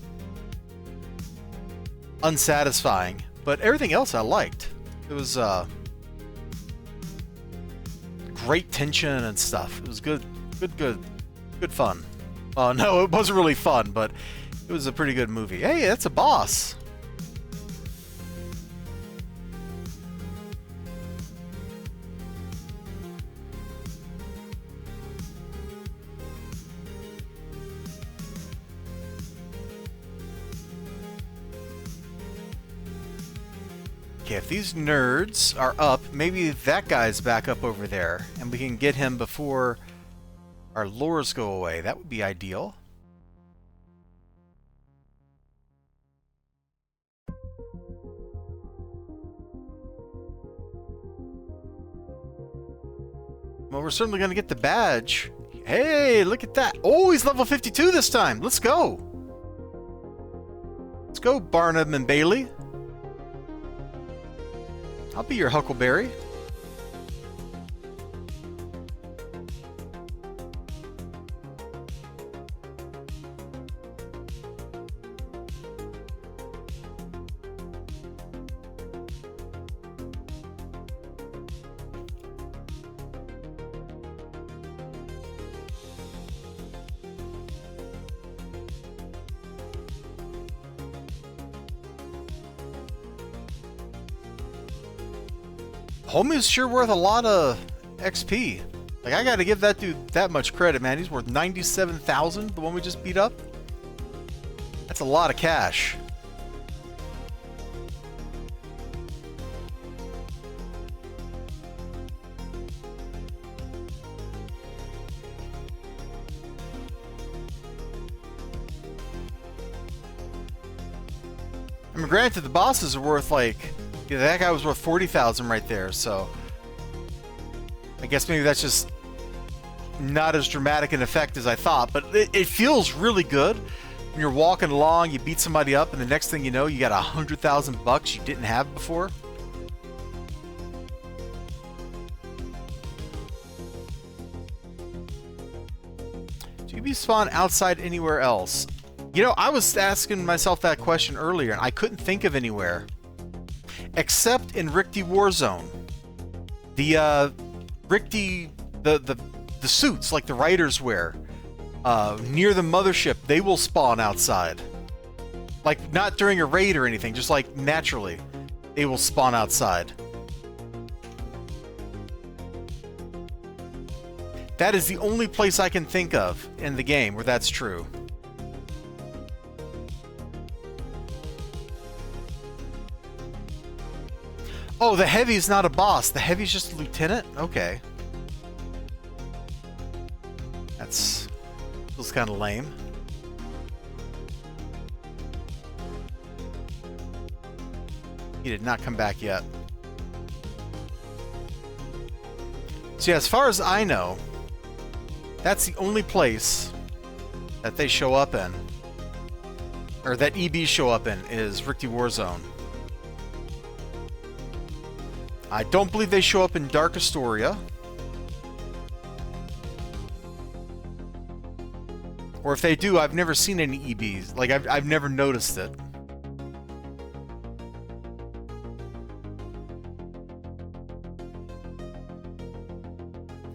unsatisfying. But everything else I liked. It was great tension and stuff. It was good fun. No, it wasn't really fun, but it was a pretty good movie. Hey, that's a boss. Okay, if these nerds are up, maybe that guy's back up over there, and we can get him before our lures go away. That would be ideal. Well, we're certainly going to get the badge. Hey, look at that. Oh, he's level 52 this time. Let's go. Let's go, Barnum and Bailey. I'll be your Huckleberry. Homie's sure worth a lot of XP. Like, I gotta give that dude that much credit, man. He's worth 97,000, the one we just beat up. That's a lot of cash. I mean, granted, the bosses are worth, like, yeah, that guy was worth 40,000 right there, so I guess maybe that's just not as dramatic an effect as I thought, but it feels really good when you're walking along, you beat somebody up, and the next thing you know, you got 100,000 bucks you didn't have before. Do you be spawn outside anywhere else? You know, I was asking myself that question earlier, and I couldn't think of anywhere. Except in Rickety Warzone. The, Rickety... The suits, like the riders wear, near the mothership, they will spawn outside. Like, not during a raid or anything, just like naturally. They will spawn outside. That is the only place I can think of in the game where that's true. Oh, the Heavy's not a boss. The Heavy's just a lieutenant? Okay. That's... feels kind of lame. He did not come back yet. So yeah, as far as I know, that's the only place that they show up in. Or that EBs show up in, is Rickety Warzone. I don't believe they show up in Dark Astoria. Or if they do, I've never seen any EBs. Like, I've never noticed it.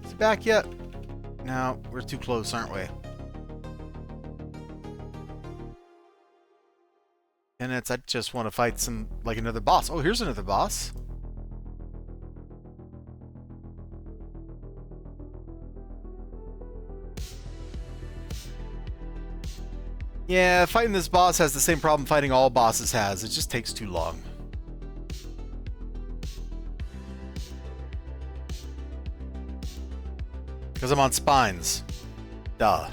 Is he back yet? No, we're too close, aren't we? And I just want to fight some, like, another boss. Oh, here's another boss. Yeah, fighting this boss has the same problem fighting all bosses has. It just takes too long. Because I'm on spines. Duh.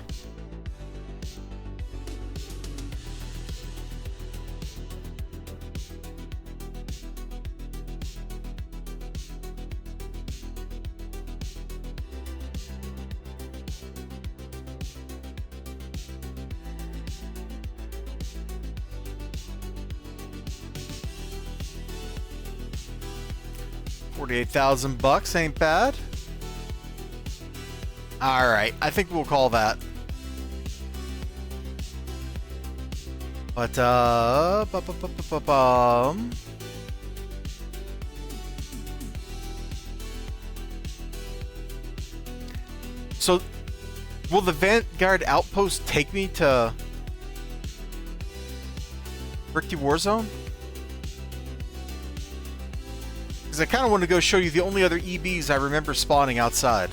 $48,000 ain't bad. Alright, I think we'll call that. But, so, will the Vanguard Outpost take me to Rickety Warzone? Because I kind of want to go show you the only other EBs I remember spawning outside.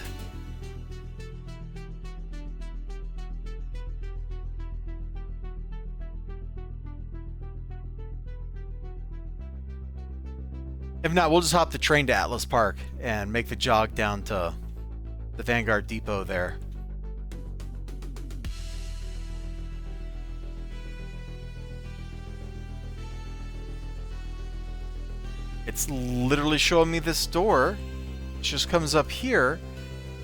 If not, we'll just hop the train to Atlas Park and make the jog down to the Vanguard Depot there. It's literally showing me this door. It just comes up here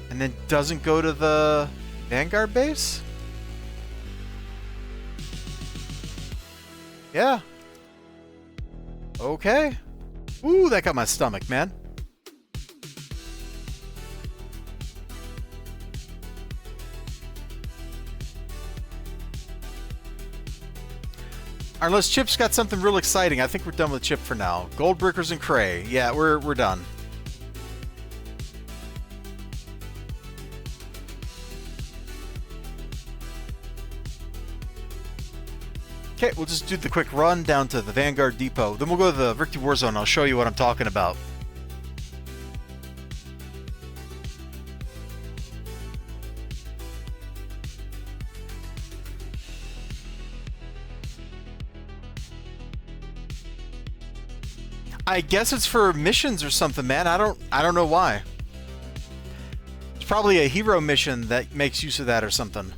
and then doesn't go to the Vanguard base? Yeah. Okay. Ooh, that got my stomach, man. Unless Chip's got something real exciting. I think we're done with Chip for now. Goldbrickers and Cray. Yeah, we're done. Okay, we'll just do the quick run down to the Vanguard Depot. Then we'll go to the Rickety Warzone. I'll show you what I'm talking about. I guess it's for missions or something, man. I don't know why. It's probably a hero mission that makes use of that or something.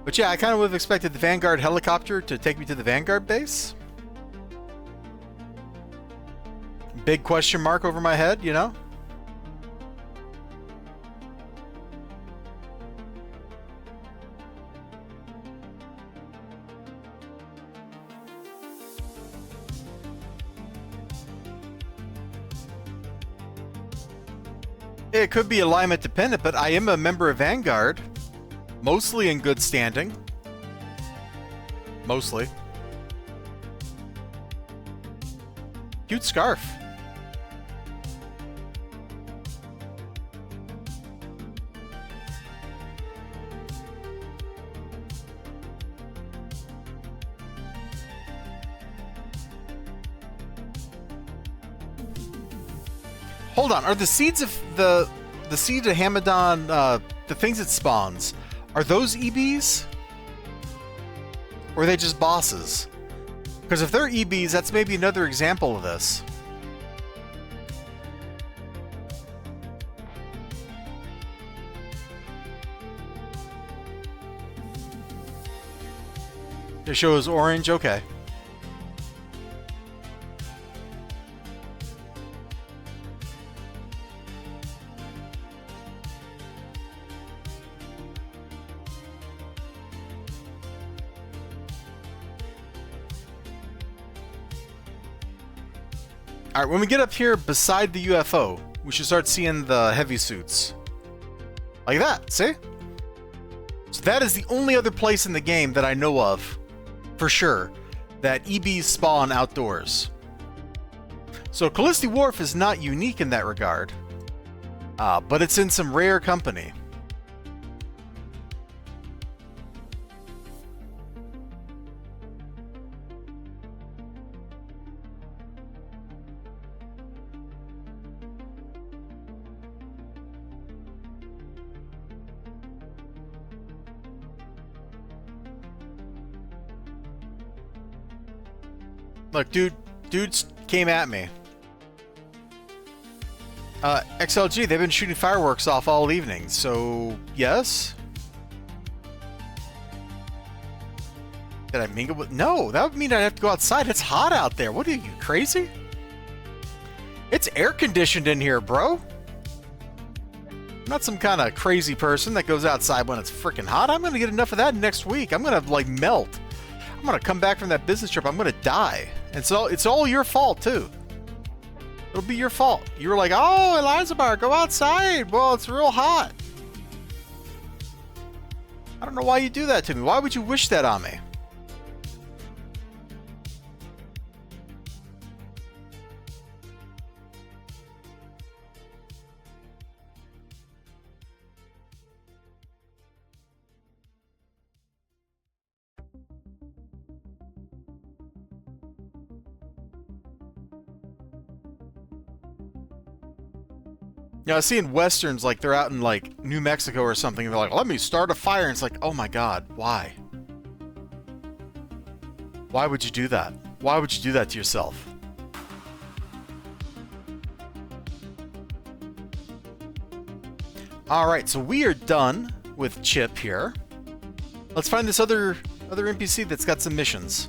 But yeah, I kind of would have expected the Vanguard helicopter to take me to the Vanguard base. Big question mark over my head, you know? It could be alignment dependent, but I am a member of Vanguard. Mostly in good standing. Mostly. Cute scarf. Hold on, are the seeds of the seed of Hamadan, the things it spawns, are those EBs? Or are they just bosses? Because if they're EBs, that's maybe another example of this. It shows orange, okay. Alright, when we get up here beside the UFO, we should start seeing the heavy suits. Like that, see? So that is the only other place in the game that I know of, for sure, that EBs spawn outdoors. So Kallisti Wharf is not unique in that regard, but it's in some rare company. Look, dudes came at me. XLG, they've been shooting fireworks off all evening, so yes? Did I mingle with... No, that would mean I'd have to go outside. It's hot out there. What are you, crazy? It's air conditioned in here, bro. I'm not some kind of crazy person that goes outside when it's freaking hot. I'm gonna get enough of that next week. I'm gonna, like, melt. I'm gonna come back from that business trip. I'm gonna die. And so it's all your fault, too. It'll be your fault. You were like, oh, elizibar, go outside. Well, it's real hot. I don't know why you do that to me. Why would you wish that on me? Yeah, I see in westerns, like, they're out in, like, New Mexico or something, and they're like, let me start a fire, and it's like, oh my god, why? Why would you do that? Why would you do that to yourself? Alright, so we are done with Chip here. Let's find this other NPC that's got some missions.